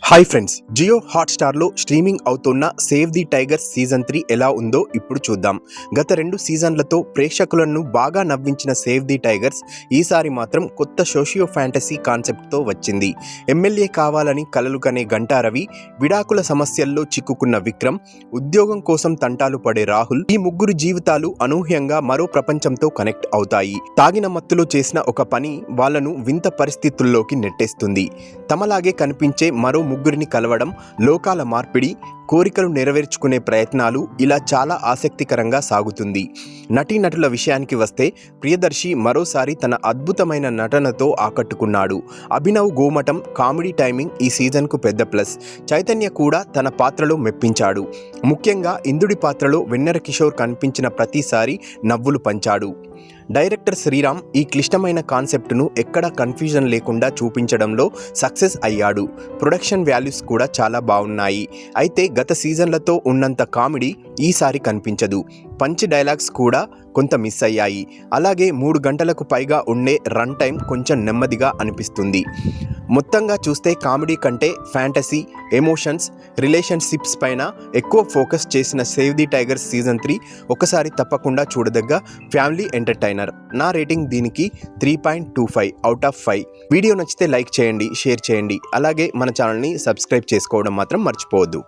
Hi friends, Jio హాట్‌స్టార్‌లో streaming అవుతున్న save the tigers season 3 ఎలా ఉందో ఇప్పుడు చూద్దాం. గత 2 సీజన్లతో ప్రేక్షకులను బాగా నవ్వించిన సేవ్ ది టైగర్స్ ఈసారి మాత్రం కొత్త సోషియో ఫ్యాంటసీ కాన్సెప్ట్‌తో వచ్చింది. ఎమ్మెల్యే కావాలని కలలు కనే గంటా రవి, విడాకుల సమస్యల్లో చిక్కుకున్న విక్రమ్, ఉద్యోగం కోసం తంటాలు పడే రాహుల్, ఈ ముగ్గురు జీవితాలు అనూహ్యంగా మరో ప్రపంచంతో కనెక్ట్ అవుతాయి. తాగిన మత్తులో చేసిన ఒక పని వాళ్ళను వింత పరిస్థితుల్లోకి నెట్టేస్తుంది. తమలాగే కనిపించే మరో ముగ్గురిని కలవడం, లోకాల మార్పిడి, కోరికలు నెరవేర్చుకునే ప్రయత్నాలు ఇలా చాలా ఆసక్తికరంగా సాగుతుంది. నటీనటుల విషయానికి వస్తే ప్రియదర్శి మరోసారి తన అద్భుతమైన నటనతో ఆకట్టుకున్నాడు. అభినవ్ గోమటం కామెడీ టైమింగ్ ఈ సీజన్కు పెద్ద ప్లస్. చైతన్య కూడా తన పాత్రలో మెప్పించాడు. ముఖ్యంగా ఇందుడి పాత్రలో వెన్నెల కిషోర్ కనిపించిన ప్రతిసారి నవ్వులు పంచాడు. డైరెక్టర్ శ్రీరామ్ ఈ క్లిష్టమైన కాన్సెప్ట్ను ఎక్కడా కన్ఫ్యూజన్ లేకుండా చూపించడంలో సక్సెస్ అయ్యాడు. ప్రొడక్షన్ వాల్యూస్ కూడా చాలా బాగున్నాయి. అయితే గత సీజన్లతో ఉన్నంత కామెడీ ఈసారి కనిపించదు. పంచ్ డైలాగ్స్ కూడా కొంత మిస్ అయ్యాయి. అలాగే 3 గంటలకు పైగా ఉండే రన్ టైం కొంచెం నెమ్మదిగా అనిపిస్తుంది. మొత్తంగా చూస్తే కామెడీ కంటే ఫ్యాంటసీ, ఎమోషన్స్, రిలేషన్షిప్స్ పైన ఎక్కువ ఫోకస్ చేసిన సేవ్ ది టైగర్స్ సీజన్ 3 ఒకసారి తప్పకుండా చూడదగ్గ ఫ్యామిలీ ఎంటర్టైనర్. నా రేటింగ్ దీనికి 3.25 అవుట్ ఆఫ్ 5. వీడియో నచ్చితే లైక్ చేయండి, షేర్ చేయండి. అలాగే మన ఛానల్ని సబ్స్క్రైబ్ చేసుకోవడం మాత్రం మర్చిపోవద్దు.